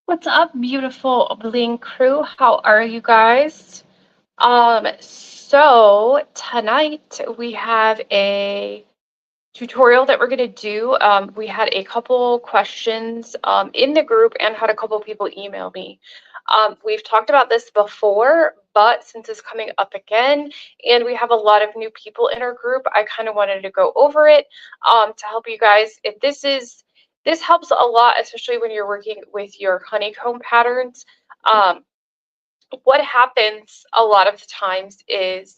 What's up, beautiful Bling crew? How are you guys? So tonight we have a tutorial that we're going to do. We had a couple questions in the group and had a couple people email me. We've talked about this before, but since it's coming up again and we have a lot of new people in our group, I kind of wanted to go over it to help you guys. If this helps a lot, especially when you're working with your honeycomb patterns. What happens a lot of the times is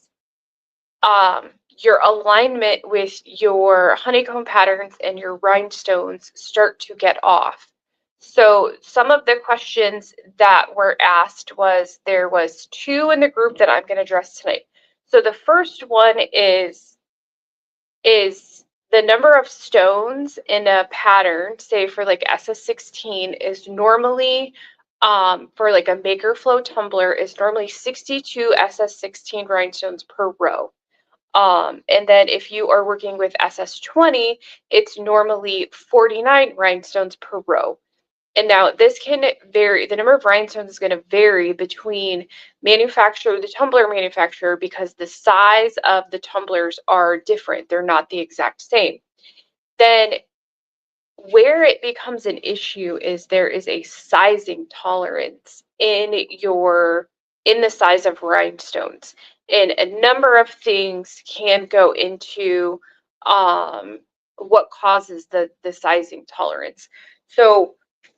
your alignment with your honeycomb patterns and your rhinestones start to get off. So some of the questions that were asked there was two in the group that I'm going to address tonight. So the first one is the number of stones in a pattern, say for like SS16, is normally for like a maker flow tumbler is normally 62 SS16 rhinestones per row. And then if you are working with SS20, it's normally 49 rhinestones per row. And now this can vary, the number of rhinestones is going to vary between the tumbler manufacturer, because the size of the tumblers are different. They're not the exact same. Then where it becomes an issue is there is a sizing tolerance in the size of rhinestones. And a number of things can go into what causes the sizing tolerance. So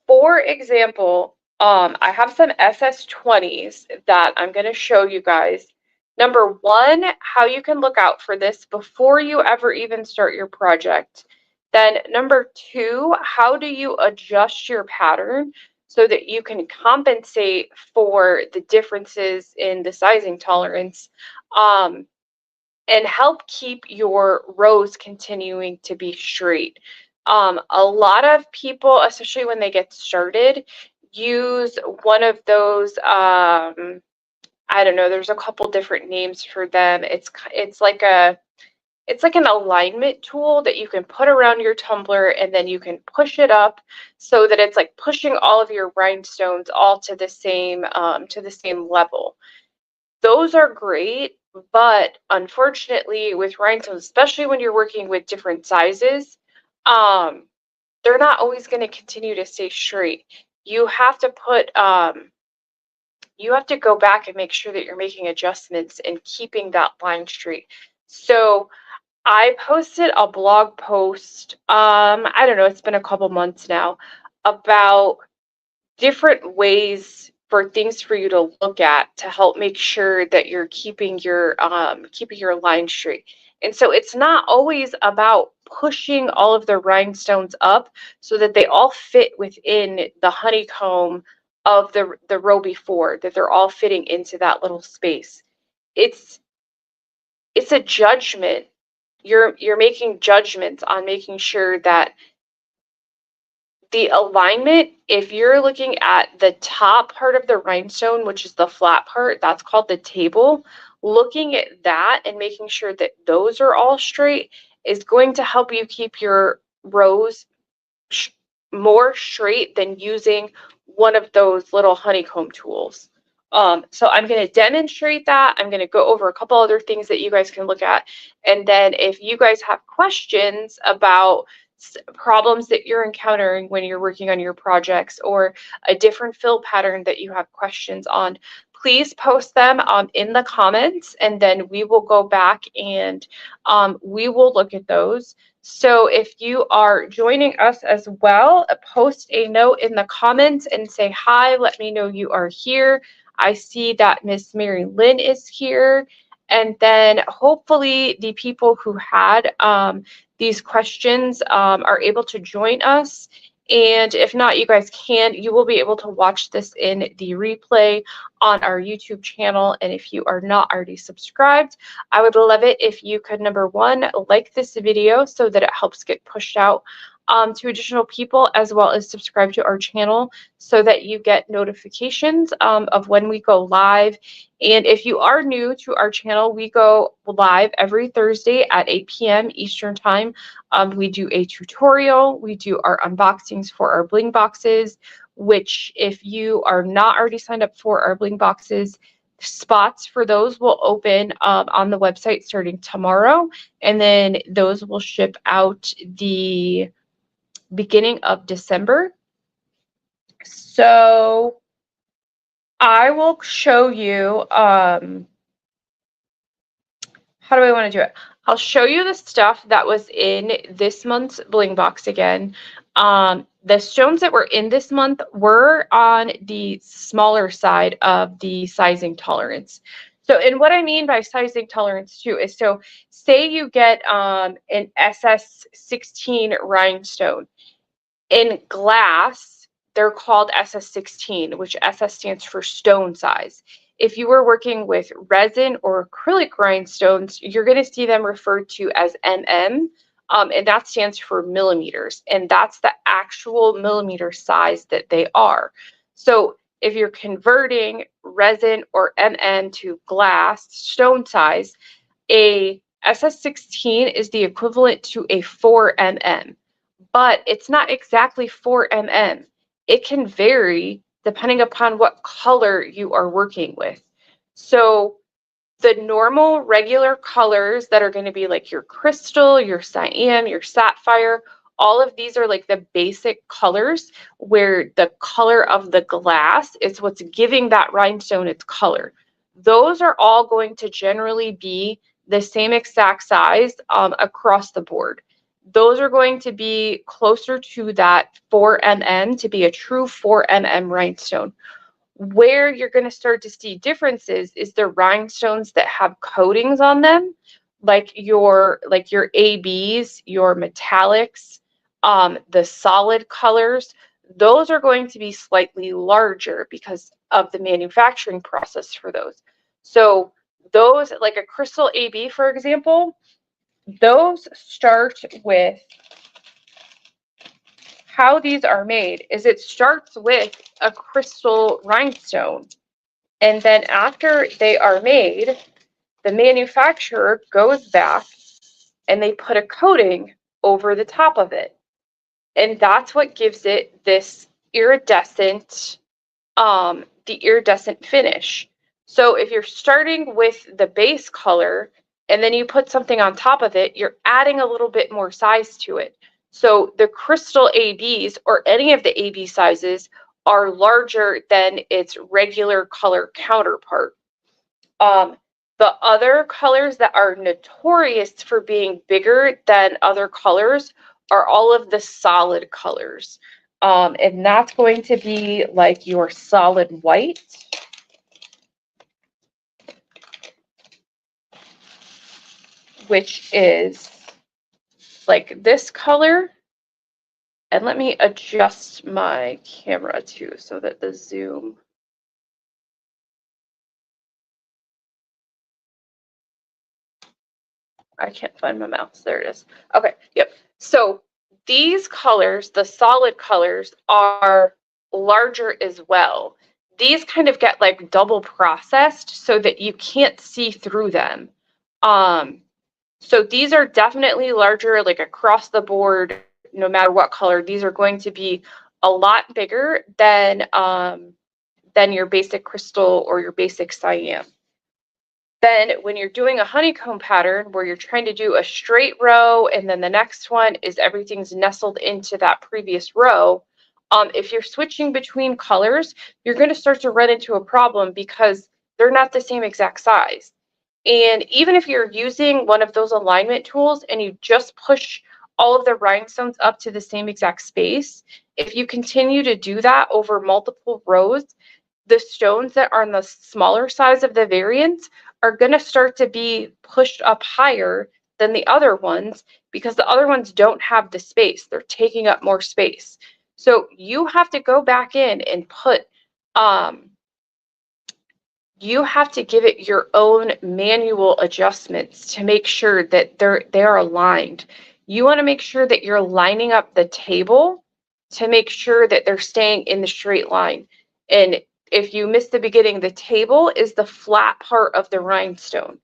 for example, I have some SS20s that I'm going to show you guys. Number one, how you can look out for this before you ever even start your project. Then number two, how do you adjust your pattern so that you can compensate for the differences in the sizing tolerance, and help keep your rows continuing to be straight. A lot of people, especially when they get started, use one of those, I don't know, there's a couple different names for them. It's like an alignment tool that you can put around your tumbler, and then you can push it up so that it's like pushing all of your rhinestones all to the same level. Those are great, but unfortunately with rhinestones, especially when you're working with different sizes, they're not always going to continue to stay straight. You have to go back and make sure that you're making adjustments and keeping that line straight. So I posted a blog post, I don't know, it's been a couple months now, about different ways for things for you to look at to help make sure that you're keeping your line straight. And so it's not always about pushing all of the rhinestones up so that they all fit within the honeycomb of the row before, that they're all fitting into that little space. It's a judgment. You're making judgments on making sure that the alignment, if you're looking at the top part of the rhinestone, which is the flat part, that's called the table, looking at that and making sure that those are all straight is going to help you keep your rows more straight than using one of those little honeycomb tools. So I'm going to demonstrate that. I'm going to go over a couple other things that you guys can look at. And then if you guys have questions about problems that you're encountering when you're working on your projects, or a different fill pattern that you have questions on, please post them in the comments, and then we will go back and we will look at those. So if you are joining us as well, post a note in the comments and say hi. Let me know you are here. I see that Miss Mary Lynn is here. And then hopefully the people who had these questions are able to join us. And if not, you will be able to watch this in the replay on our YouTube channel. And if you are not already subscribed, I would love it if you could, number one, like this video so that it helps get pushed out to additional people, as well as subscribe to our channel so that you get notifications of when we go live. And if you are new to our channel, we go live every Thursday at 8 p.m. Eastern Time. We do a tutorial. We do our unboxings for our Bling boxes. which if you are not already signed up for our Bling boxes, spots for those will open on the website starting tomorrow, and then those will ship out the beginning of December. So I will show you, how do I want to do it? I'll show you the stuff that was in this month's Bling box again. The stones that were in this month were on the smaller side of the sizing tolerance. So, and what I mean by sizing tolerance too is, so say you get an SS16 rhinestone. In glass, they're called SS16, which SS stands for stone size. If you were working with resin or acrylic rhinestones, you're going to see them referred to as MM, and that stands for millimeters, and that's the actual millimeter size that they are. So if you're converting resin or MM to glass stone size, a SS16 is the equivalent to a 4 mm, but it's not exactly 4 mm. It can vary depending upon what color you are working with. So the normal regular colors that are going to be like your crystal, your cyan, your sapphire, all of these are like the basic colors where the color of the glass is what's giving that rhinestone its color. Those are all going to generally be the same exact size across the board. Those are going to be closer to that 4 mm to be a true 4 mm rhinestone. Where you're going to start to see differences is the rhinestones that have coatings on them, like your ABs, your metallics, the solid colors. Those are going to be slightly larger because of the manufacturing process for those. So those, like a crystal AB, for example, those start with, how these are made is it starts with a crystal rhinestone, and then after they are made, the manufacturer goes back and they put a coating over the top of it, and that's what gives it this iridescent, the iridescent finish. So if you're starting with the base color and then you put something on top of it, you're adding a little bit more size to it. So the crystal ABs, or any of the AB sizes, are larger than its regular color counterpart. The other colors that are notorious for being bigger than other colors are all of the solid colors. And that's going to be like your solid white, which is like this color. And let me adjust my camera too so that the zoom. I can't find my mouse. There it is. Okay, yep. So these colors, the solid colors, are larger as well. These kind of get like double processed so that you can't see through them. So these are definitely larger, like across the board, no matter what color. These are going to be a lot bigger than your basic crystal or your basic cyan. Then when you're doing a honeycomb pattern where you're trying to do a straight row and then the next one is everything's nestled into that previous row, if you're switching between colors, you're going to start to run into a problem because they're not the same exact size. And even if you're using one of those alignment tools and you just push all of the rhinestones up to the same exact space, if you continue to do that over multiple rows, the stones that are on the smaller size of the variants are going to start to be pushed up higher than the other ones because the other ones don't have the space. They're taking up more space. So you have to go back in and put, you have to give it your own manual adjustments to make sure that they're aligned. You want to make sure that you're lining up the table to make sure that they're staying in the straight line. And if you miss the beginning, the table is the flat part of the rhinestone.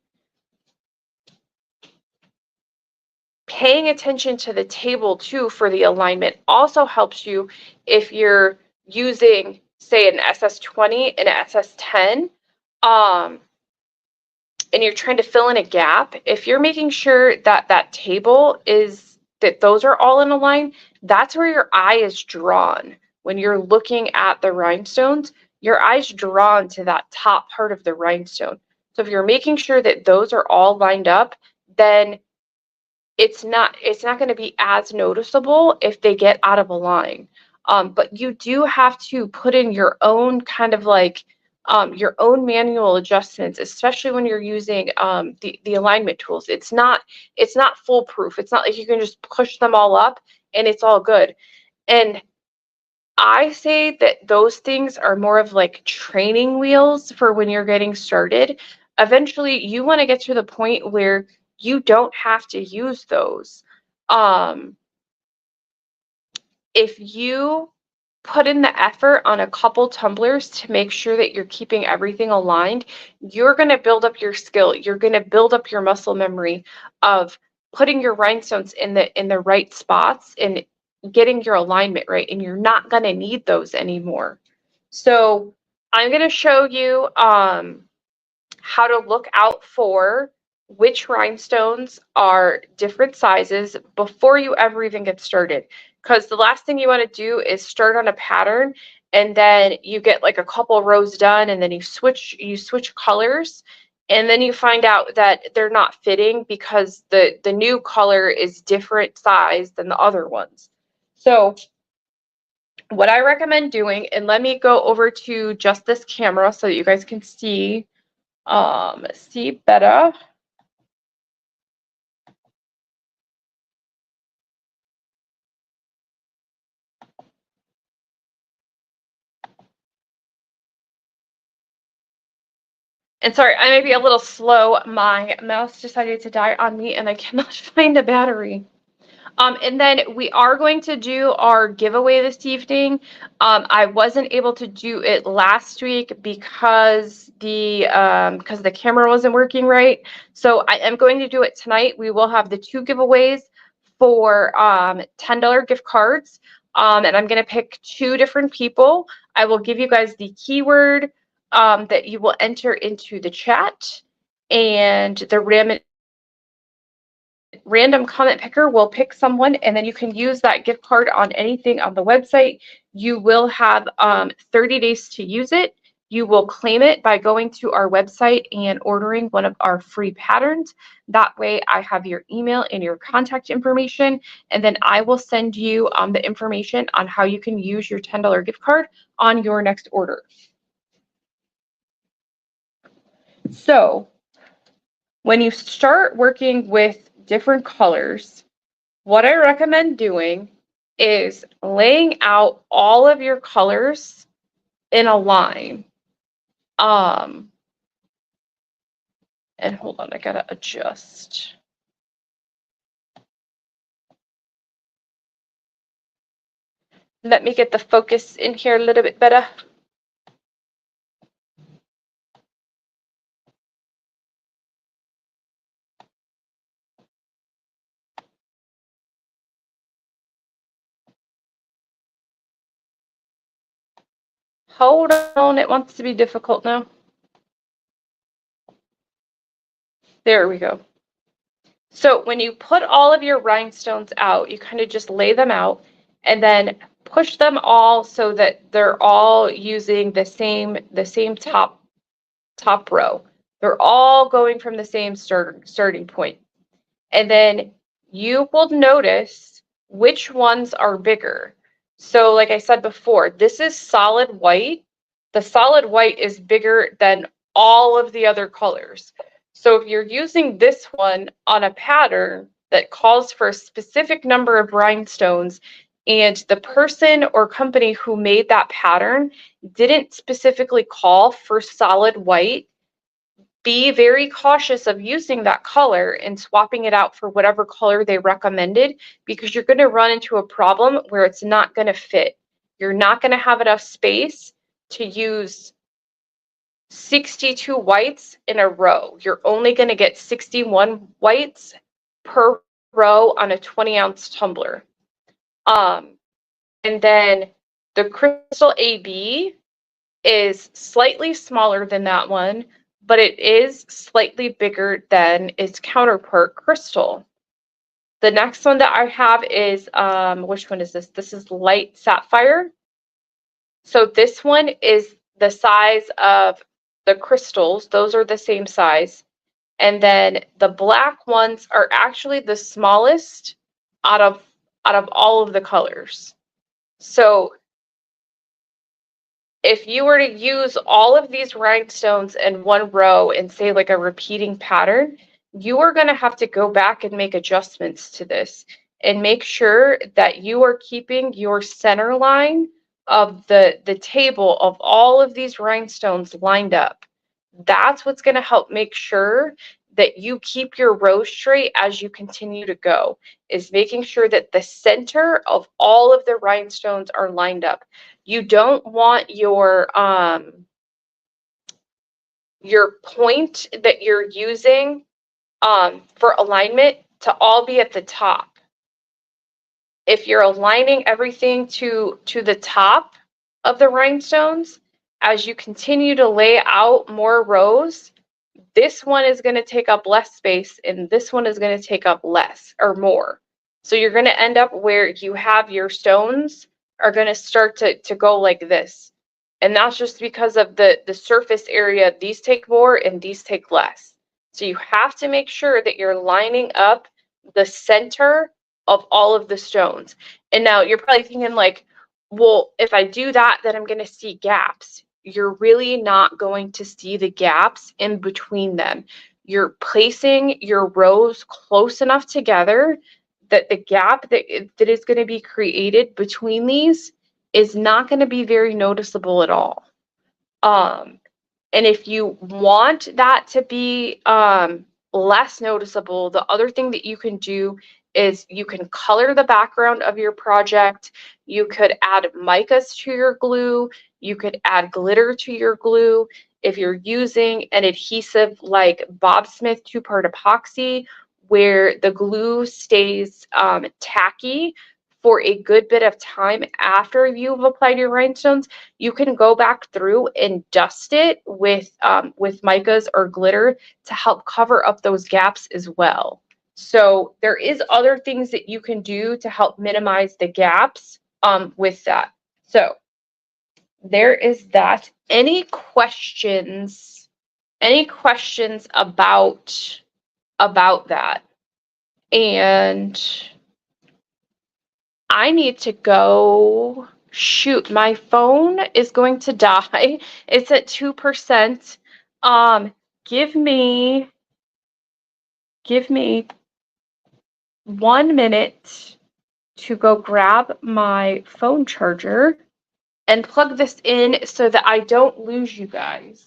Paying attention to the table too for the alignment also helps you if you're using, say, an SS20 and an SS10, and you're trying to fill in a gap, if you're making sure that that table is, that those are all in a line, that's where your eye is drawn. When you're looking at the rhinestones, your eye's drawn to that top part of the rhinestone. So if you're making sure that those are all lined up, then it's not going to be as noticeable if they get out of a line. But you do have to put in your own kind of like your own manual adjustments, especially when you're using the alignment tools. It's not foolproof. It's not like you can just push them all up and it's all good. And I say that those things are more of like training wheels for when you're getting started. Eventually, you want to get to the point where you don't have to use those. If you put in the effort on a couple tumblers to make sure that you're keeping everything aligned, you're going to build up your skill. You're going to build up your muscle memory of putting your rhinestones in the right spots and getting your alignment right, and you're not going to need those anymore. So I'm going to show you how to look out for which rhinestones are different sizes before you ever even get started. Because the last thing you want to do is start on a pattern and then you get like a couple rows done and then you switch colors, and then you find out that they're not fitting because the new color is different size than the other ones. So what I recommend doing, and let me go over to just this camera so that you guys can see better. And sorry, I may be a little slow. My mouse decided to die on me and I cannot find a battery. And then we are going to do our giveaway this evening. I wasn't able to do it last week because the camera wasn't working right. So I am going to do it tonight. We will have the 2 giveaways for $10 gift cards. And I'm going to pick 2 different people. I will give you guys the keyword that you will enter into the chat, and the random comment picker will pick someone, and then you can use that gift card on anything on the website. You will have 30 days to use it. You will claim it by going to our website and ordering one of our free patterns. That way I have your email and your contact information, and then I will send you the information on how you can use your $10 gift card on your next order. So when you start working with different colors, what I recommend doing is laying out all of your colors in a line. And hold on, I gotta adjust. Let me get the focus in here a little bit better. Hold on, it wants to be difficult now. There we go. So when you put all of your rhinestones out, you kind of just lay them out and then push them all so that they're all using the same top row. They're all going from the same starting point. And then you will notice which ones are bigger. So like I said before, this is solid white. The solid white is bigger than all of the other colors. So if you're using this one on a pattern that calls for a specific number of rhinestones, and the person or company who made that pattern didn't specifically call for solid white, be very cautious of using that color and swapping it out for whatever color they recommended, because you're going to run into a problem where it's not going to fit. You're not going to have enough space to use 62 whites in a row. You're only going to get 61 whites per row on a 20-ounce tumbler. And then The crystal AB is slightly smaller than that one, but it is slightly bigger than its counterpart crystal. The next one that I have is, which one is this? This is light sapphire. So this one is the size of the crystals. Those are the same size. And then the black ones are actually the smallest out of all of the colors. So if you were to use all of these rhinestones in one row and say like a repeating pattern, you are going to have to go back and make adjustments to this and make sure that you are keeping your center line of the table of all of these rhinestones lined up. That's what's going to help make sure that you keep your row straight as you continue to go, is making sure that the center of all of the rhinestones are lined up. You don't want your point that you're using for alignment to all be at the top. If you're aligning everything to the top of the rhinestones, as you continue to lay out more rows, this one is going to take up less space and this one is going to take up less or more. So you're going to end up where you have your stones are going to start to go like this. And that's just because of the surface area. These take more and these take less. So you have to make sure that you're lining up the center of all of the stones. And now you're probably thinking like, well, if I do that, then I'm going to see gaps. You're really not going to see the gaps in between them. You're placing your rows close enough together that the gap that is going to be created between these is not going to be very noticeable at all. And if you want that to be less noticeable, the other thing that you can do is you can color the background of your project. You could add micas to your glue. You could add glitter to your glue. If you're using an adhesive like Bob Smith 2-part epoxy, where the glue stays tacky for a good bit of time after you've applied your rhinestones, you can go back through and dust it with micas or glitter to help cover up those gaps as well. So there is other things that you can do to help minimize the gaps with that. So there is that. Any questions? Any questions about that? And I need to go. Shoot, my phone is going to die. It's at 2%. Give me 1 minute to go grab my phone charger and plug this in so that I don't lose you guys.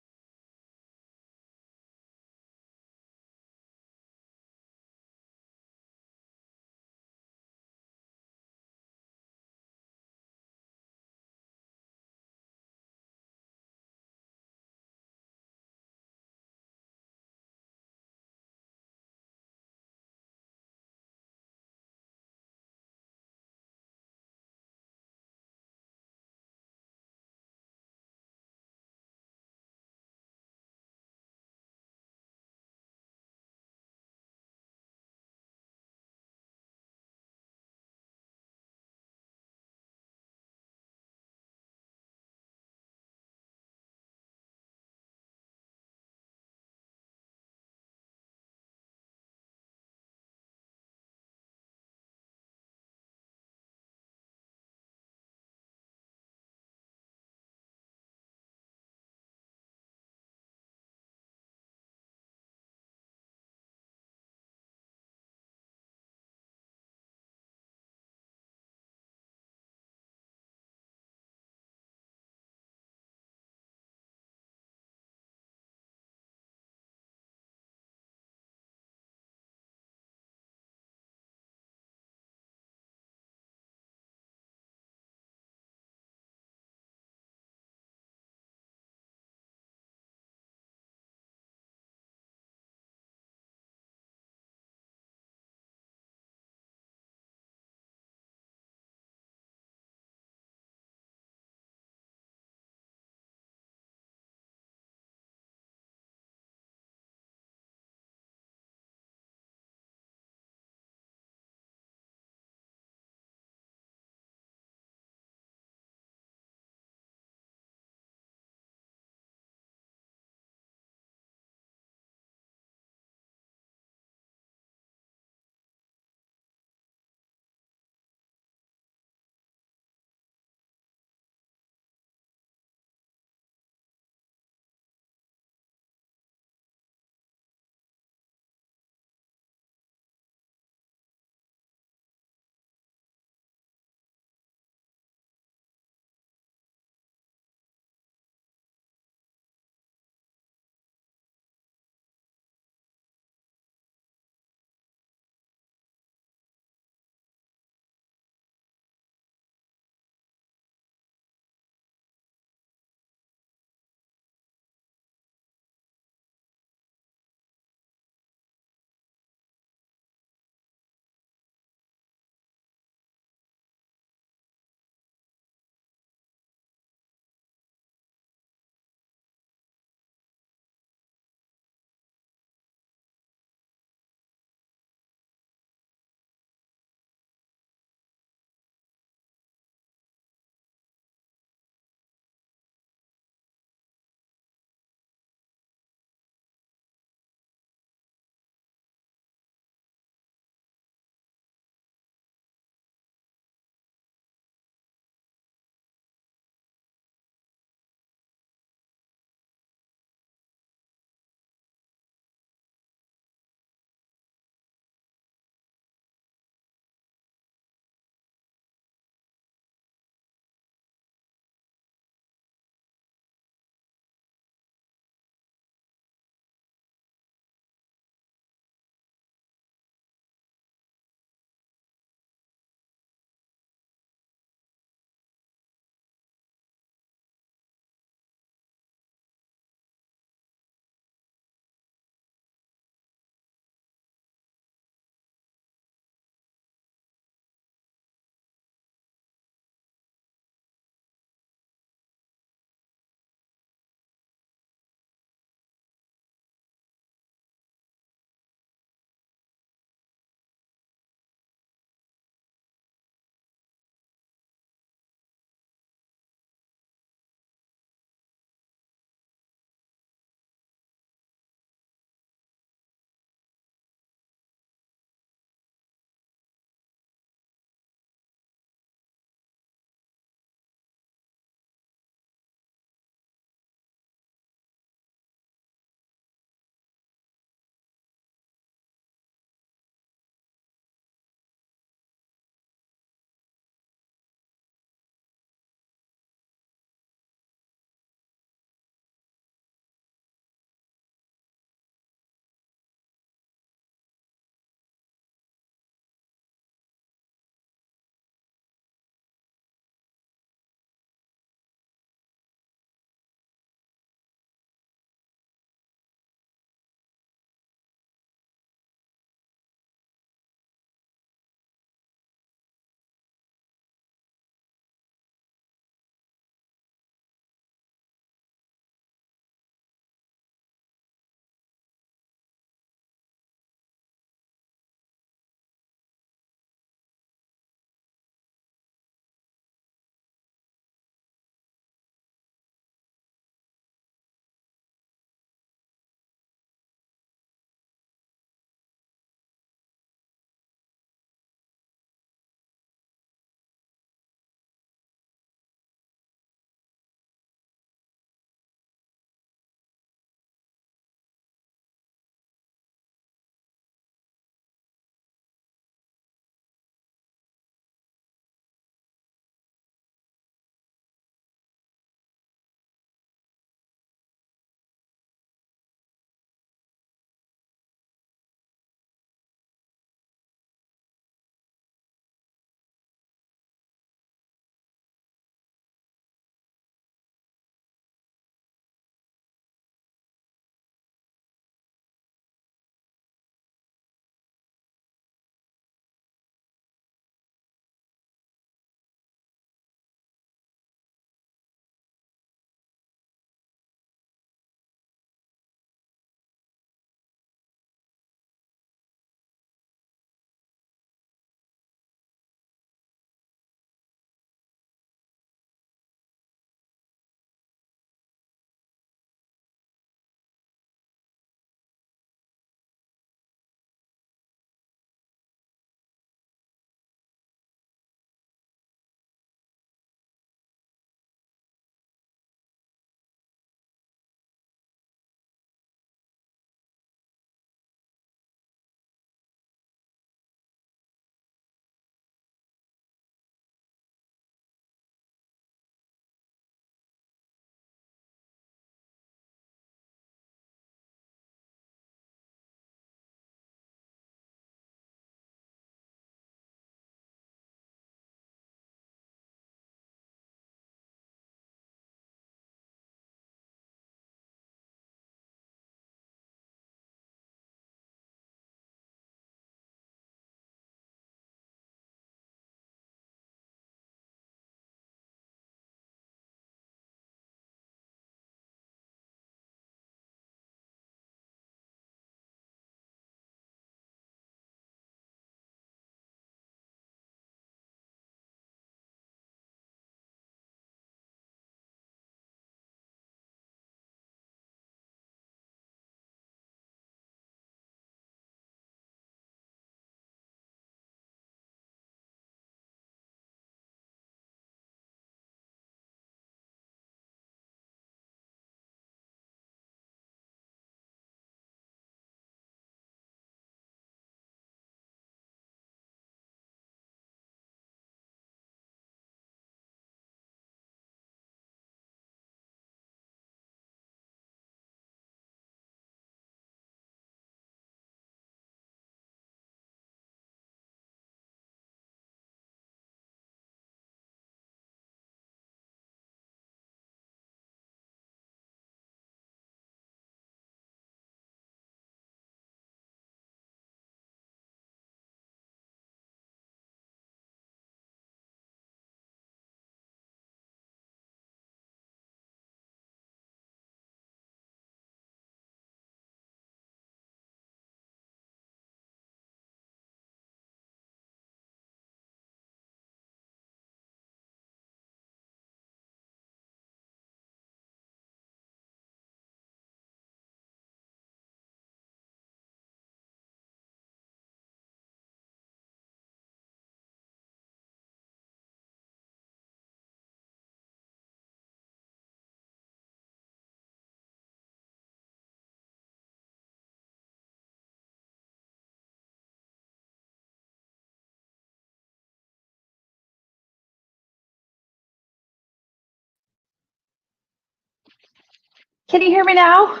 Can you hear me now?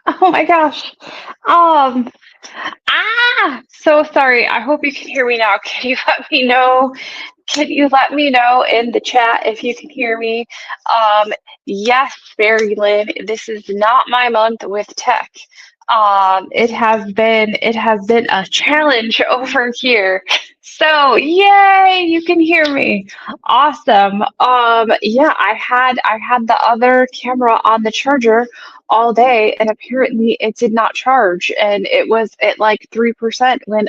Oh my gosh. Um, so sorry. I hope you can hear me now. Can you let me know? Can you let me know in the chat if you can hear me? Um, yes, Mary Lynn, this is not my month with tech. It has been a challenge over here. So yay, you can hear me. Awesome. Yeah, I had the other camera on the charger all day, and apparently it did not charge, and it was at like 3% when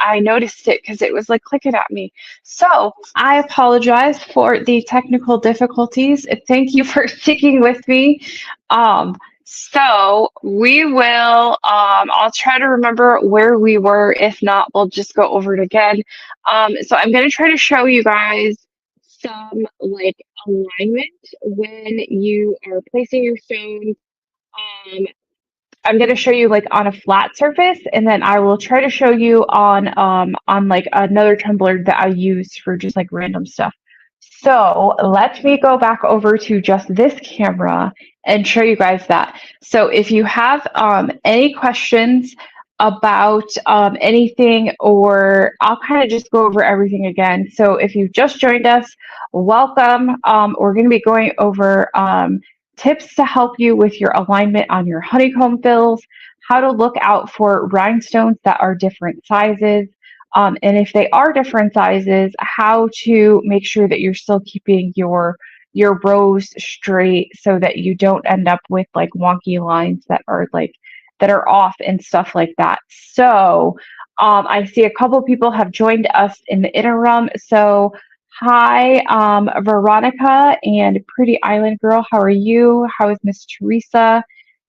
I noticed it because it was like clicking at me. So I apologize for the technical difficulties. Thank you for sticking with me. Um, so we will, I'll try to remember where we were. If not, we'll just go over it again. So I'm going to try to show you guys some like alignment when you are placing your stones. Um, I'm going to show you like on a flat surface, and then I will try to show you on like another tumbler that I use for just like random stuff. So let me go back over to just this camera and show you guys that. So if you have any questions about anything, or I'll kind of just go over everything again. So if you've just joined us, welcome. We're going to be going over tips to help you with your alignment on your honeycomb fills, how to look out for rhinestones that are different sizes, and if they are different sizes, how to make sure that you're still keeping your rows straight so that you don't end up with like wonky lines that are off and stuff like that. So I see a couple people have joined us in the interim. So hi, Veronica and Pretty Island Girl. How are you? How is Miss Teresa?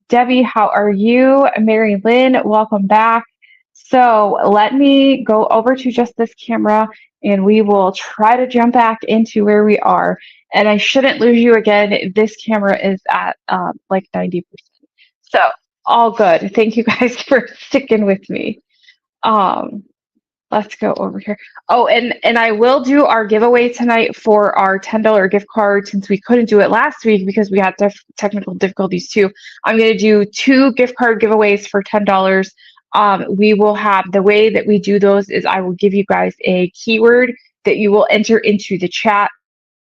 Debbie, how are you? Mary Lynn, welcome back. So let me go over to just this camera and we will try to jump back into where we are. And I shouldn't lose you again. This camera is at like 90%. So all good. Thank you guys for sticking with me. Um, Let's go over here. Oh, and I will do our giveaway tonight for our $10 gift card since we couldn't do it last week because we had technical difficulties too. I'm going to do 2 gift card giveaways for $10. We will have the way that we do those is I will give you guys a keyword that you will enter into the chat.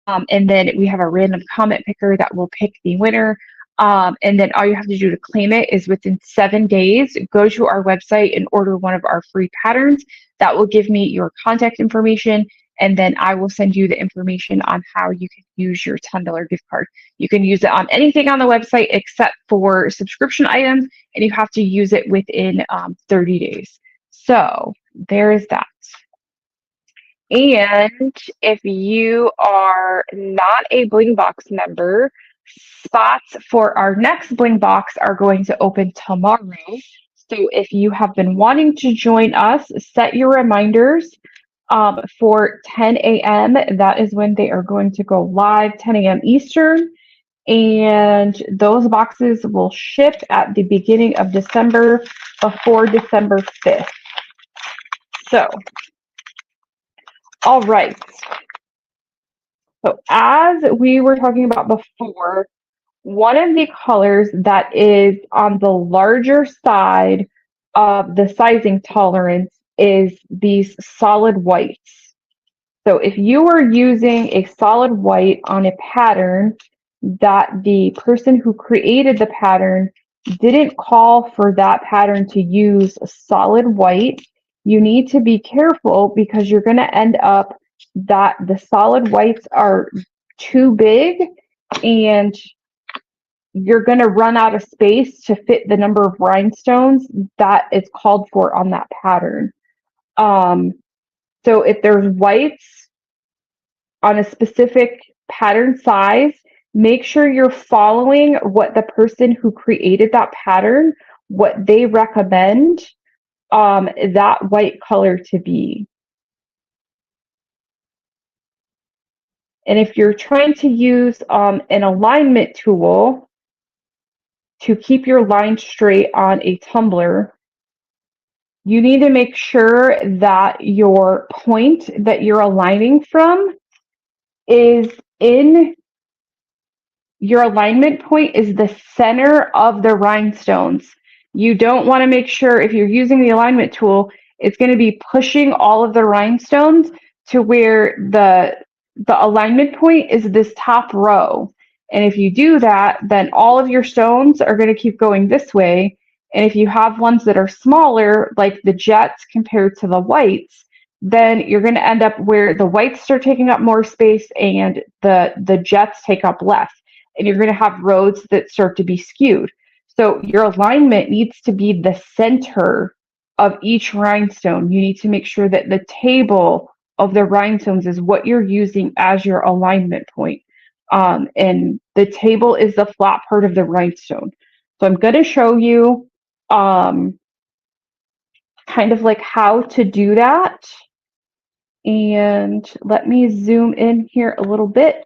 And then we have a random comment picker that will pick the winner. And then all you have to do to claim it is within 7 days, go to our website and order one of our free patterns. That will give me your contact information, and then I will send you the information on how you can use your $10 gift card. You can use it on anything on the website except for subscription items, and you have to use it within 30 days. So there is that. And if you are not a Bling Box member, spots for our next Bling Box are going to open tomorrow. So if you have been wanting to join us, set your reminders for 10 a.m. That is when they are going to go live, 10 a.m. Eastern. And those boxes will ship at the beginning of December before December 5th. So, all right. So as we were talking about before, one of the colors that is on the larger side of the sizing tolerance is these solid whites. So if you are using a solid white on a pattern that the person who created the pattern didn't call for that pattern to use a solid white, you need to be careful because you're going to end up that the solid whites are too big and you're going to run out of space to fit the number of rhinestones that is called for on that pattern. So if there's whites on a specific pattern size, make sure you're following what the person who created that pattern, what they recommend that white color to be. And if you're trying to use an alignment tool to keep your line straight on a tumbler, you need to make sure that your point that you're aligning from is in your alignment point is the center of the rhinestones. You don't want to make sure if you're using the alignment tool, it's going to be pushing all of the rhinestones to where the alignment point is this top row. And if you do that, then all of your stones are going to keep going this way. And if you have ones that are smaller, like the jets compared to the whites, then you're going to end up where the whites start taking up more space and the jets take up less. And you're going to have roads that start to be skewed. So your alignment needs to be the center of each rhinestone. You need to make sure that the table of the rhinestones is what you're using as your alignment point. And the table is the flat part of the rhinestone. So I'm going to show you kind of like how to do that. And let me zoom in here a little bit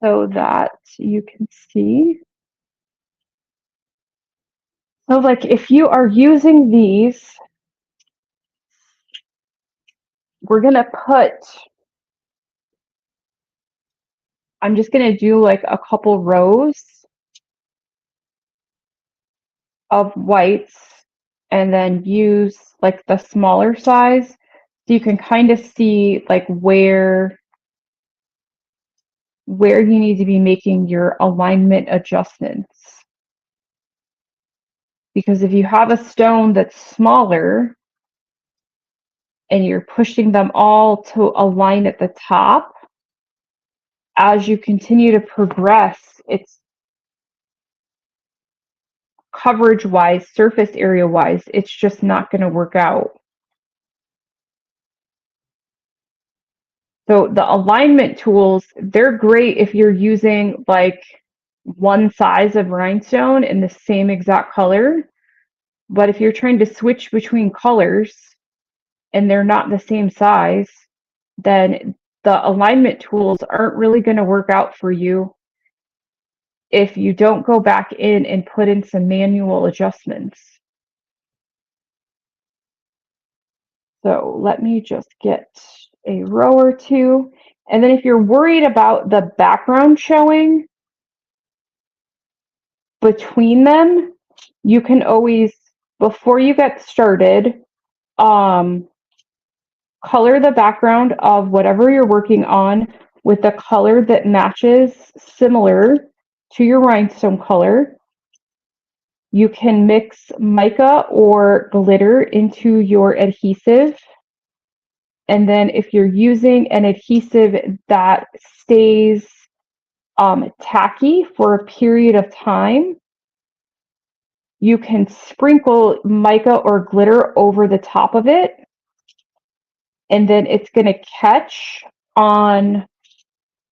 so that you can see. So like if you are using these, we're going to put, I'm just going to do like a couple rows of whites and then use like the smaller size so you can kind of see like where you need to be making your alignment adjustments. Because if you have a stone that's smaller and you're pushing them all to align at the top, as you continue to progress, it's coverage wise, surface area wise, it's just not going to work out. So the alignment tools, they're great if you're using like one size of rhinestone in the same exact color. But if you're trying to switch between colors and they're not the same size, then the alignment tools aren't really going to work out for you if you don't go back in and put in some manual adjustments. So let me just get a row or two. And then if you're worried about the background showing between them, you can always, before you get started, color the background of whatever you're working on with a color that matches similar to your rhinestone color. You can mix mica or glitter into your adhesive. And then if you're using an adhesive that stays tacky for a period of time, you can sprinkle mica or glitter over the top of it. And then it's going to catch on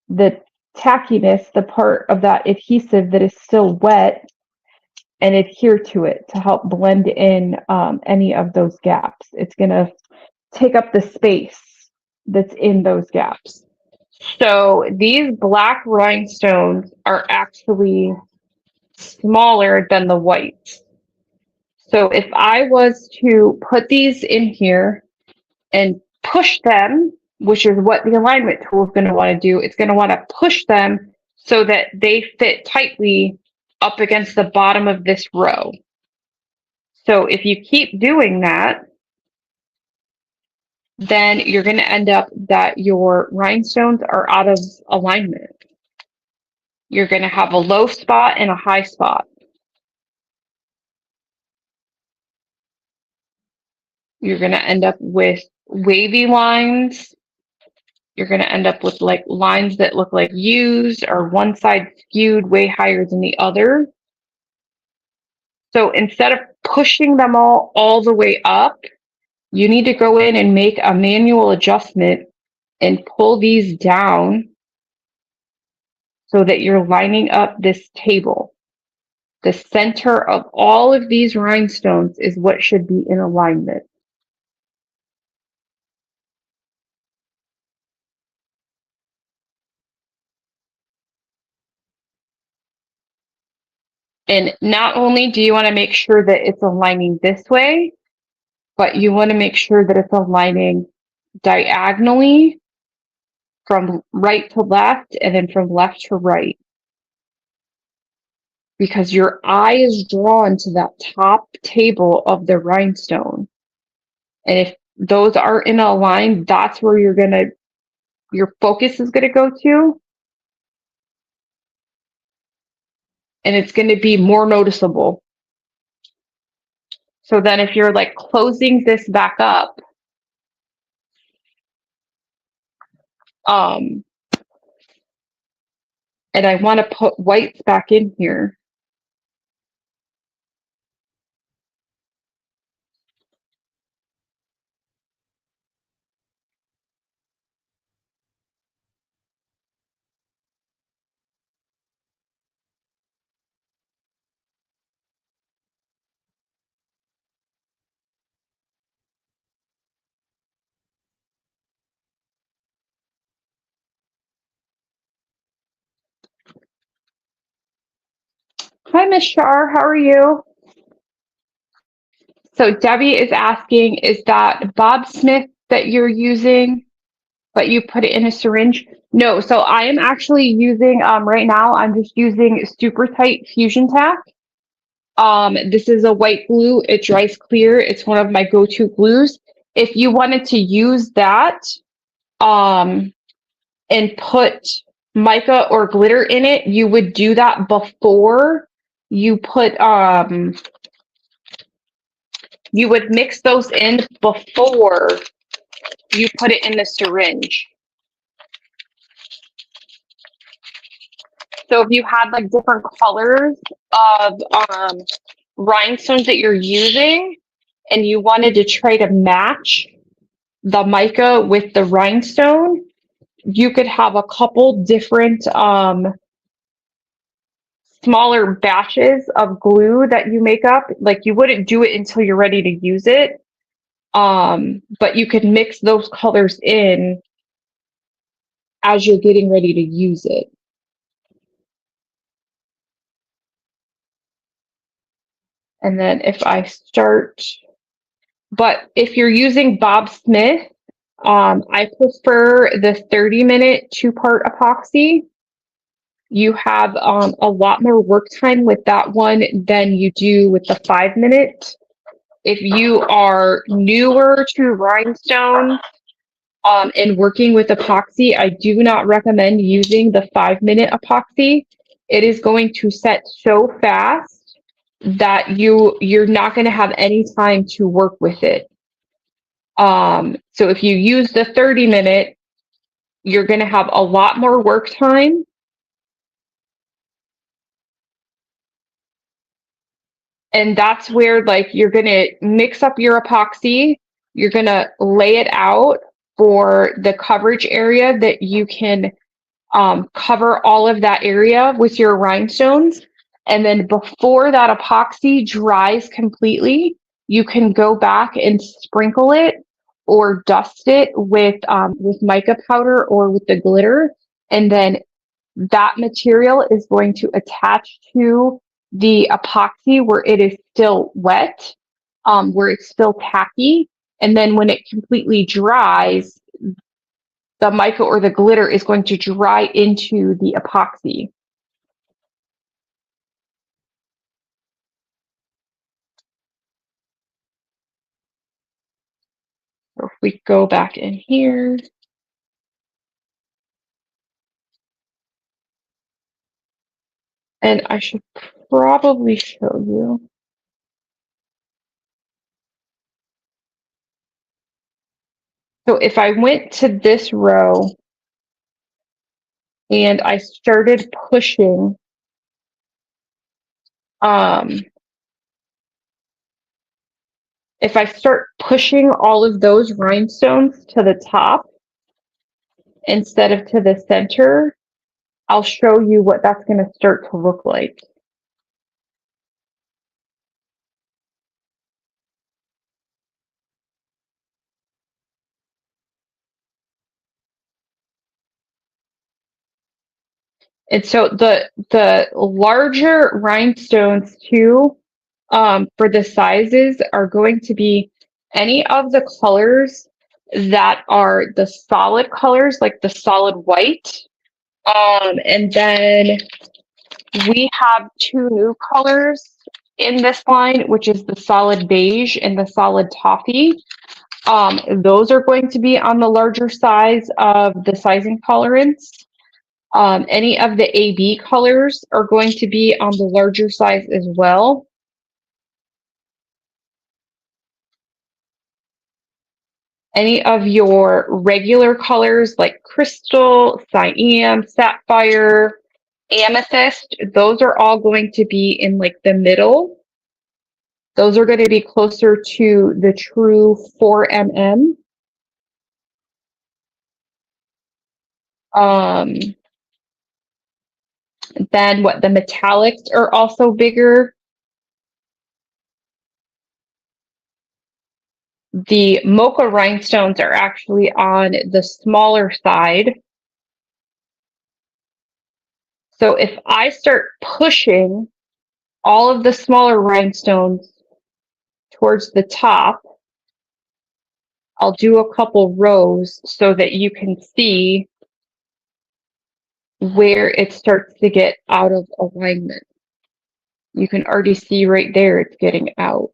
the tackiness, the part of that adhesive that is still wet, and adhere to it to help blend in any of those gaps. It's going to take up the space that's in those gaps. So these black rhinestones are actually smaller than the whites. So if I was to put these in here and push them, which is what the alignment tool is going to want to do, it's going to want to push them so that they fit tightly up against the bottom of this row. So if you keep doing that, then you're going to end up that your rhinestones are out of alignment. You're going to have a low spot and a high spot. You're going to end up with wavy lines. You're going to end up with like lines that look like U's or one side skewed way higher than the other. So instead of pushing them all the way up, you need to go in and make a manual adjustment and pull these down so that you're lining up this table. The center of all of these rhinestones is what should be in alignment. And not only do you want to make sure that it's aligning this way, but you want to make sure that it's aligning diagonally from right to left and then from left to right, because your eye is drawn to that top table of the rhinestone. And if those are in a line, that's where your focus is gonna go to, and it's gonna be more noticeable. So then if you're like closing this back up, and I want to put whites back in here. Hi, Miss Shar, how are you? So Debbie is asking, is that Bob Smith that you're using, but you put it in a syringe? No, so I am actually using, right now, I'm just using Super Tight Fusion Tack. This is a white glue. It dries clear. It's one of my go-to glues. If you wanted to use that, and put mica or glitter in it, you would do that before you put, you would mix those in before you put it in the syringe. So if you had like different colors of rhinestones that you're using and you wanted to try to match the mica with the rhinestone, you could have a couple different smaller batches of glue that you make up. Like you wouldn't do it until you're ready to use it. But you could mix those colors in as you're getting ready to use it. And then if I start, but if you're using Bob Smith, I prefer the 30-minute 2-part epoxy. You have a lot more work time with that one than you do with the 5-minute. If you are newer to rhinestone and working with epoxy, I do not recommend using the 5-minute epoxy. It is going to set so fast that you're not going to have any time to work with it. So if you use the 30-minute, you're going to have a lot more work time. And that's where like you're going to mix up your epoxy. You're going to lay it out for the coverage area that you can cover all of that area with your rhinestones. And then before that epoxy dries completely, you can go back and sprinkle it or dust it with mica powder or with the glitter. And then that material is going to attach to the epoxy where it is still wet, where it's still tacky. And then when it completely dries, the mica or the glitter is going to dry into the epoxy. So if we go back in here, and I should probably show you. So if I went to this row and I started pushing, if I start pushing all of those rhinestones to the top instead of to the center, I'll show you what that's going to start to look like. And so the larger rhinestones too, for the sizes are going to be any of the colors that are the solid colors, like the solid white. And then we have two new colors in this line, which is the solid beige and the solid toffee. Those are going to be on the larger size of the sizing tolerance. Any of the AB colors are going to be on the larger size as well. Any of your regular colors like crystal, cyan, sapphire, amethyst, those are all going to be in like the middle. Those are going to be closer to the true 4 mm. Then what, the metallics are also bigger. The mocha rhinestones are actually on the smaller side. So if I start pushing all of the smaller rhinestones towards the top, I'll do a couple rows so that you can see where it starts to get out of alignment. You can already see right there it's getting out.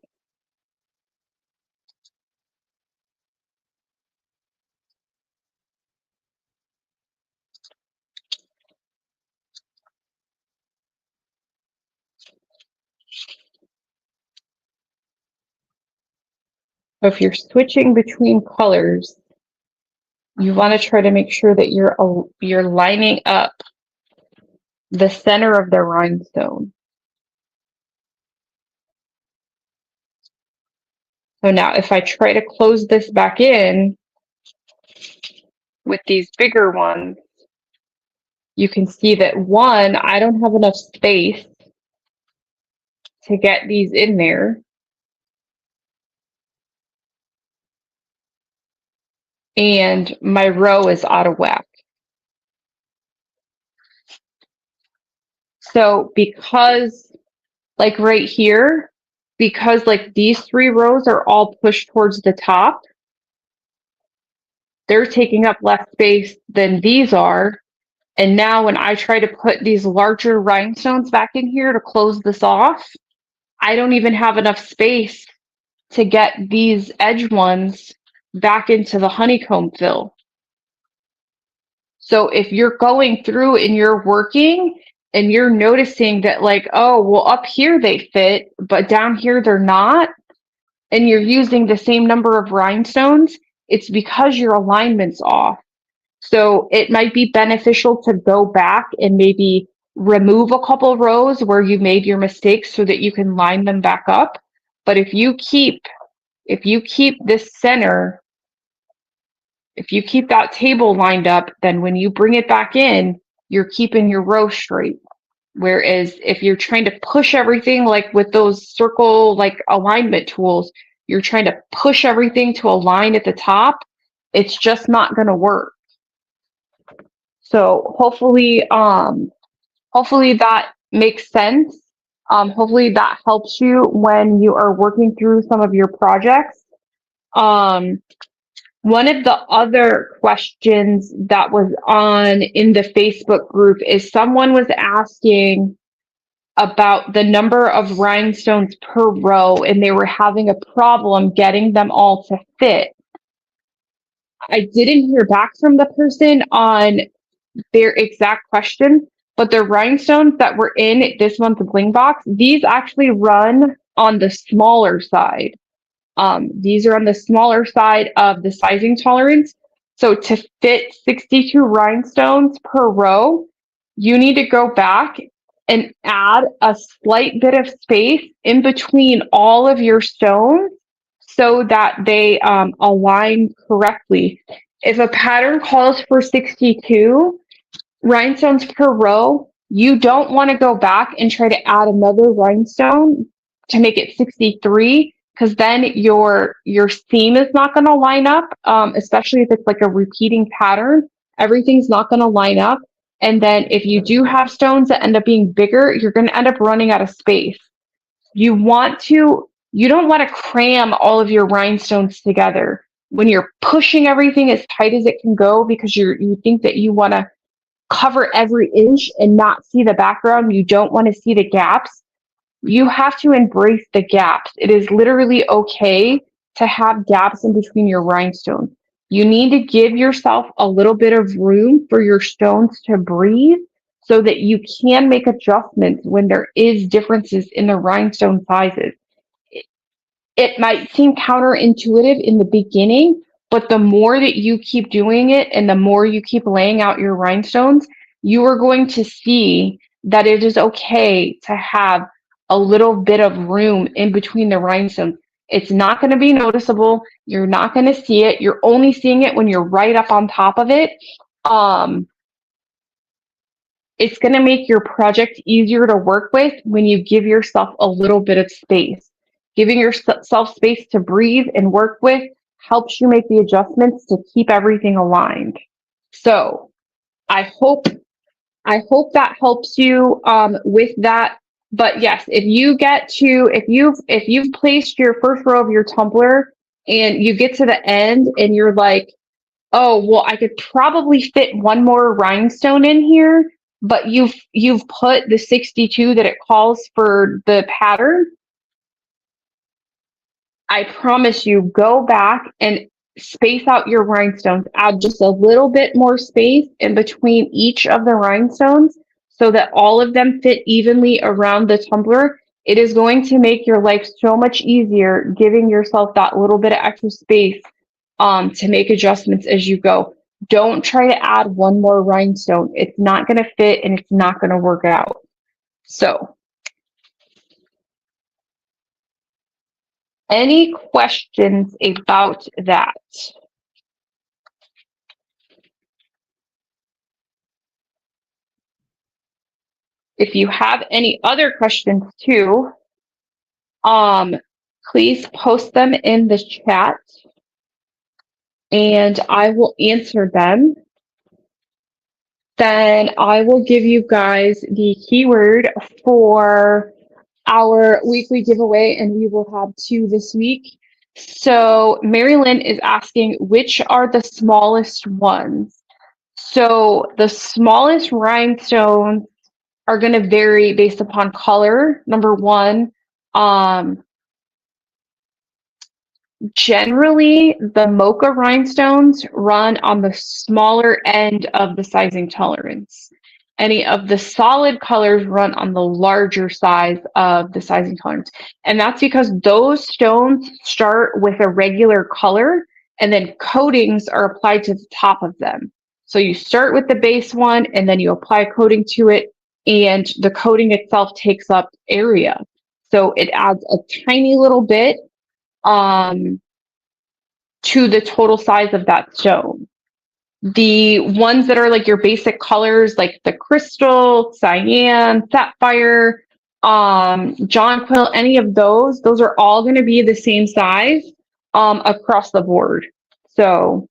So if you're switching between colors, you want to try to make sure that you're lining up the center of the rhinestone. So now if I try to close this back in with these bigger ones, you can see that one, I don't have enough space to get these in there. And my row is out of whack. So because like right here, because like these 3 rows are all pushed towards the top, they're taking up less space than these are. And now when I try to put these larger rhinestones back in here to close this off, I don't even have enough space to get these edge ones back into the honeycomb fill. So if you're going through and you're working and you're noticing that like, oh, well, up here they fit, but down here they're not, and you're using the same number of rhinestones, it's because your alignment's off. So it might be beneficial to go back and maybe remove a couple rows where you made your mistakes so that you can line them back up. But if you keep this center, if you keep that table lined up, then when you bring it back in, you're keeping your row straight. Whereas if you're trying to push everything like with those circle like alignment tools, you're trying to push everything to align at the top, it's just not going to work. So hopefully that makes sense. Hopefully that helps you when you are working through some of your projects. One of the other questions that was on in the Facebook group is someone was asking about the number of rhinestones per row, and they were having a problem getting them all to fit. I didn't hear back from the person on their exact question, but the rhinestones that were in this month's Bling box, these actually run on the smaller side. These are on the smaller side of the sizing tolerance. So to fit 62 rhinestones per row, you need to go back and add a slight bit of space in between all of your stones so that they align correctly. If a pattern calls for 62 rhinestones per row, you don't want to go back and try to add another rhinestone to make it 63, because then your seam is not going to line up, especially if it's like a repeating pattern. Everything's not going to line up. And then if you do have stones that end up being bigger, you're going to end up running out of space. You don't want to cram all of your rhinestones together. when you're pushing everything as tight as it can go because you think that you want to cover every inch and not see the background, you don't want to see the gaps, you have to embrace the gaps. It is literally okay to have gaps in between your rhinestones. You need to give yourself a little bit of room for your stones to breathe so that you can make adjustments when there is differences in the rhinestone sizes. It might seem counterintuitive in the beginning, but the more that you keep doing it and the more you keep laying out your rhinestones, you are going to see that it is okay to have a little bit of room in between the rhinestones. It's not going to be noticeable. You're not going to see it. You're only seeing it when you're right up on top of it. It's going to make your project easier to work with when you give yourself a little bit of space. Giving yourself space to breathe and work with helps you make the adjustments to keep everything aligned. So I hope that helps you with that. But yes, if you've placed your first row of your tumbler and you get to the end and you're like, oh, well, I could probably fit one more rhinestone in here, but you've put the 62 that it calls for the pattern. I promise you, go back and space out your rhinestones. Add just a little bit more space in between each of the rhinestones so that all of them fit evenly around the tumbler. It is going to make your life so much easier, giving yourself that little bit of extra space to make adjustments as you go. Don't try to add one more rhinestone. It's not going to fit and it's not going to work out. So, any questions about that? If you have any other questions too, please post them in the chat and I will answer them. Then I will give you guys the keyword for our weekly giveaway, and we will have 2 this week. So Mary Lynn is asking, which are the smallest ones? So the smallest rhinestones are going to vary based upon color, number one. Generally, the mocha rhinestones run on the smaller end of the sizing tolerance. Any of the solid colors run on the larger size of the sizing tolerance. And that's because those stones start with a regular color and then coatings are applied to the top of them. So you start with the base one and then you apply a coating to it, and the coating itself takes up area. So it adds a tiny little bit to the total size of that stone. The ones that are like your basic colors, like the crystal, cyan, sapphire, jonquil, any of those are all going to be the same size across the board. So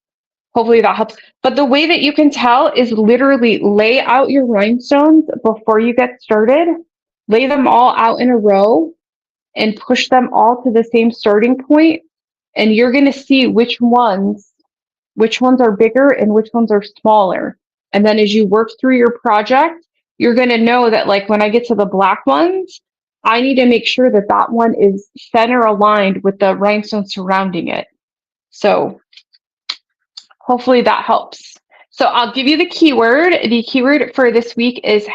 hopefully that helps. But the way that you can tell is literally lay out your rhinestones before you get started. Lay them all out in a row and push them all to the same starting point. And you're going to see which ones are bigger and which ones are smaller. And then as you work through your project, you're going to know that, like, when I get to the black ones, I need to make sure that that one is center aligned with the rhinestone surrounding it. So hopefully that helps. So I'll give you the keyword. The keyword for this week is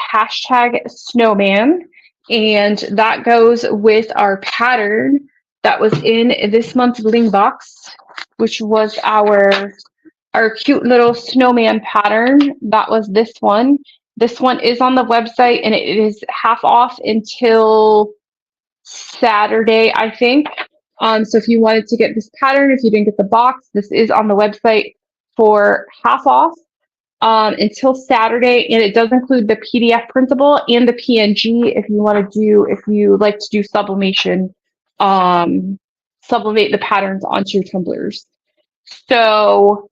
#snowman. And that goes with our pattern that was in this month's Bling box, which was our cute little snowman pattern. That was this one. This one is on the website and it is half off until Saturday, I think. So if you wanted to get this pattern, if you didn't get the box, this is on the website for half off until Saturday, and it does include the PDF printable and the PNG if you like to do sublimation, sublimate the patterns onto your tumblers. So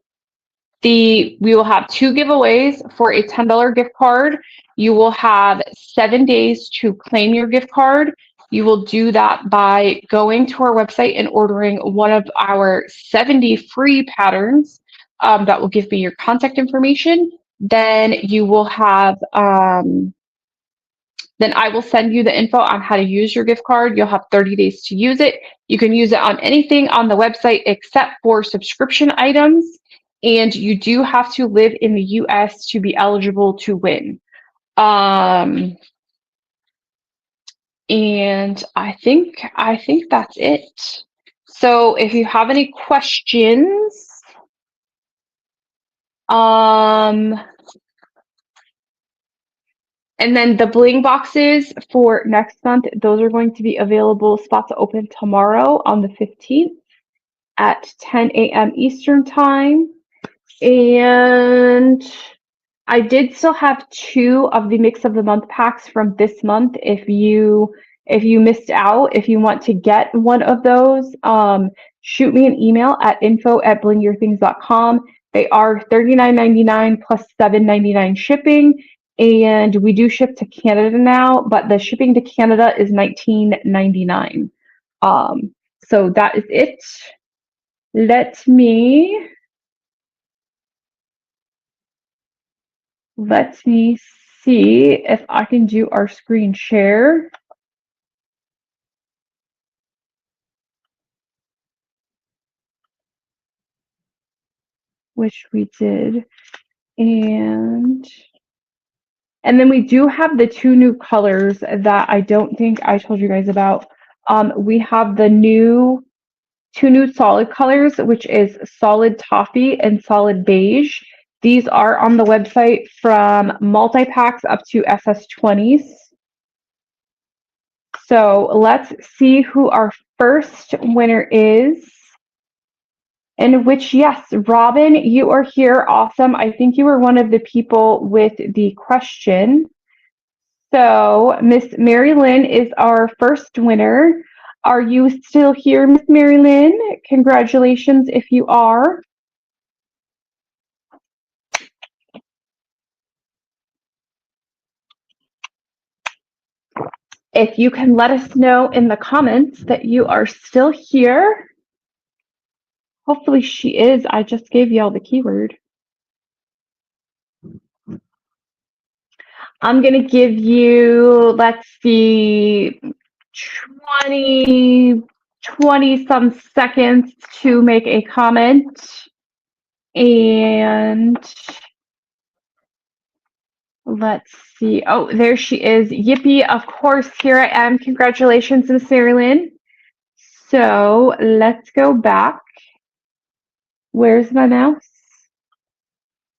we will have 2 giveaways for a $10 gift card. You will have 7 days to claim your gift card. You will do that by going to our website and ordering one of our 70 free patterns that will give me your contact information. Then you will have, then I will send you the info on how to use your gift card. You'll have 30 days to use it. You can use it on anything on the website except for subscription items. And you do have to live in the US to be eligible to win. And I think that's it. So if you have any questions, and then the bling boxes for next month, those are going to be available. Spots open tomorrow on the 15th at 10 a.m. Eastern time. And I did still have 2 of the mix of the month packs from this month. If you missed out, if you want to get one of those, shoot me an email at info@blingyourthings.com. They are $39.99 plus $7.99 shipping. And we do ship to Canada now, but the shipping to Canada is $19.99. So that is it. Let me see if I can do our screen share. Which we did. And then we do have the 2 new colors that I don't think I told you guys about. We have the 2 new solid colors, which is solid toffee and solid beige. These are on the website from multi-packs up to SS20s. So let's see who our first winner is. In which, yes, Robin, you are here. Awesome. I think you were one of the people with the question. So Miss Mary Lynn is our first winner. Are you still here, Miss Mary Lynn? Congratulations if you are. If you can let us know in the comments that you are still here. Hopefully she is. I just gave y'all the keyword. I'm going to give you, let's see, 20 some seconds to make a comment. And let's see. Oh, there she is. Yippee, of course, here I am. Congratulations, Miss Mary Lynn. So let's go back. Where's my mouse?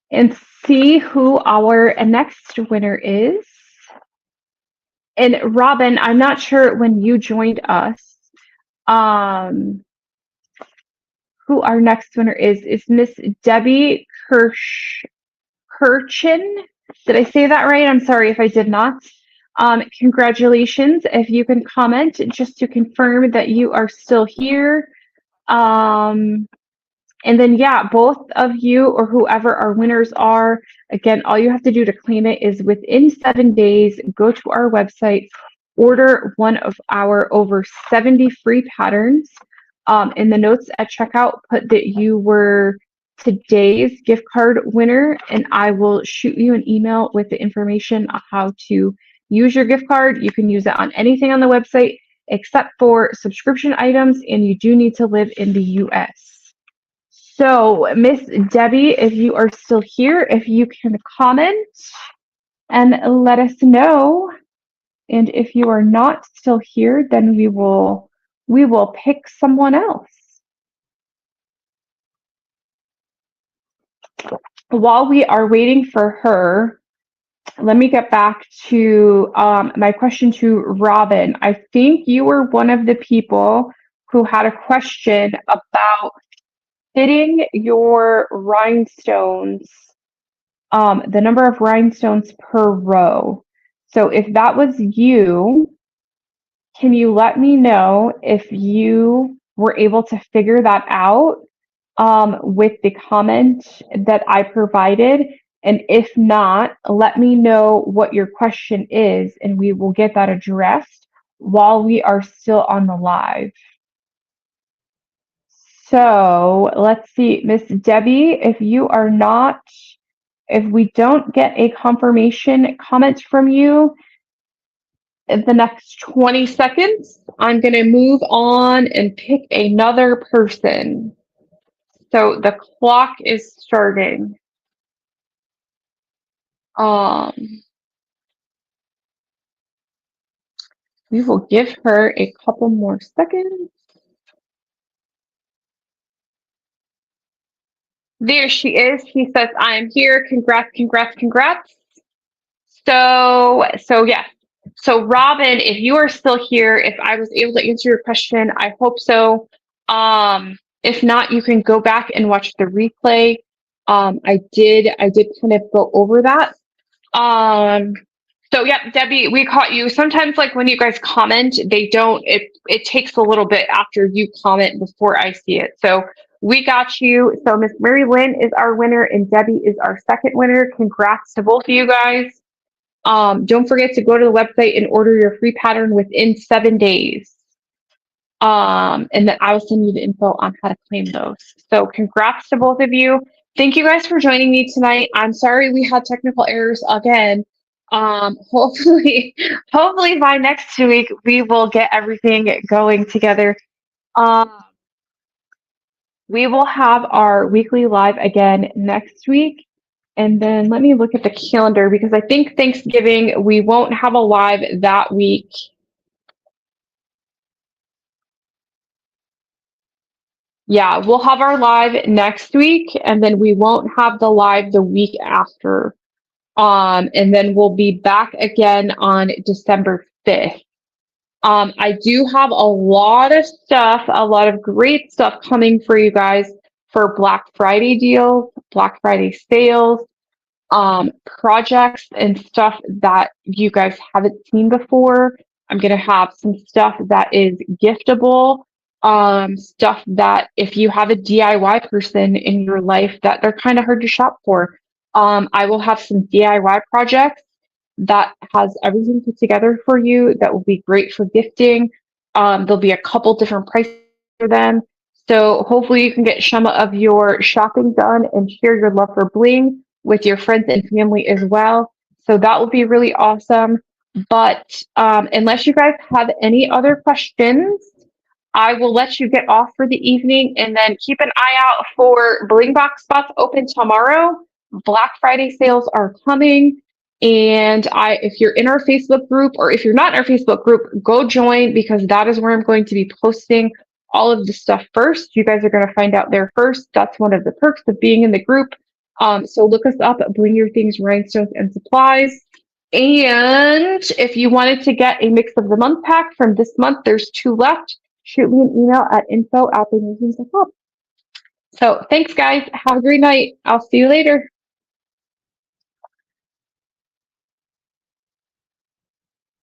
And see who our next winner is. And Robin, I'm not sure when you joined us, who our next winner is Miss Debbie Kirchin. Did I say that right? I'm sorry if I did not. Congratulations. If you can comment just to confirm that you are still here. And then, yeah, both of you or whoever our winners are, again, all you have to do to claim it is within 7 days, go to our website, order one of our over 70 free patterns. In the notes at checkout, put that you were today's gift card winner, and I will shoot you an email with the information on how to use your gift card. You can use it on anything on the website except for subscription items, and you do need to live in the US. So, Miss Debbie, if you are still here, if you can comment and let us know. And if you are not still here, then we will pick someone else. While we are waiting for her, let me get back to my question to Robin. I think you were one of the people who had a question about fitting your rhinestones, the number of rhinestones per row. So if that was you, can you let me know if you were able to figure that out with the comment that I provided? And if not, let me know what your question is and we will get that addressed. while we are still on the live. So let's see, Miss Debbie, if we don't get a confirmation comment from you in the next 20 seconds, I'm going to move on and pick another person. So the clock is starting. We will give her a couple more seconds. There she is. She says, I am here. Congrats, congrats, congrats. So yes. So Robin, if you are still here, if I was able to answer your question, I hope so. If not, you can go back and watch the replay. I did kind of go over that. So yeah, Debbie, we caught you. Sometimes like when you guys comment, it takes a little bit after you comment before I see it. So we got you. So Miss Mary Lynn is our winner and Debbie is our second winner. Congrats to both of you guys. Don't forget to go to the website and order your free pattern within 7 days. And then I will send you the info on how to claim those. So congrats to both of you. Thank you guys for joining me tonight. I'm sorry we had technical errors again. Hopefully by next week we will get everything going together. We will have our weekly live again next week. And then let me look at the calendar because I think Thanksgiving, we won't have a live that week. Yeah, we'll have our live next week and then we won't have the live the week after. And then we'll be back again on December 5th. I do have a lot of stuff, a lot of great stuff coming for you guys for Black Friday deals, Black Friday sales, projects and stuff that you guys haven't seen before. I'm going to have some stuff that is giftable, stuff that if you have a DIY person in your life that they're kind of hard to shop for. I will have some DIY projects that has everything put together for you that will be great for gifting. There'll be a couple different prices for them. So hopefully you can get some of your shopping done and share your love for Bling with your friends and family as well. So that will be really awesome. But unless you guys have any other questions, I will let you get off for the evening and then keep an eye out for Bling Box spots open tomorrow. Black Friday sales are coming. And if you're in our Facebook group or if you're not in our Facebook group, go join because that is where I'm going to be posting all of the stuff first. You guys are going to find out there first. That's one of the perks of being in the group. So look us up at Bling Your Things, Rhinestones, and Supplies. And if you wanted to get a Mix of the Month pack from this month, there's 2 left. Shoot me an email at info@blingyouthings.com. So thanks, guys. Have a great night. I'll see you later.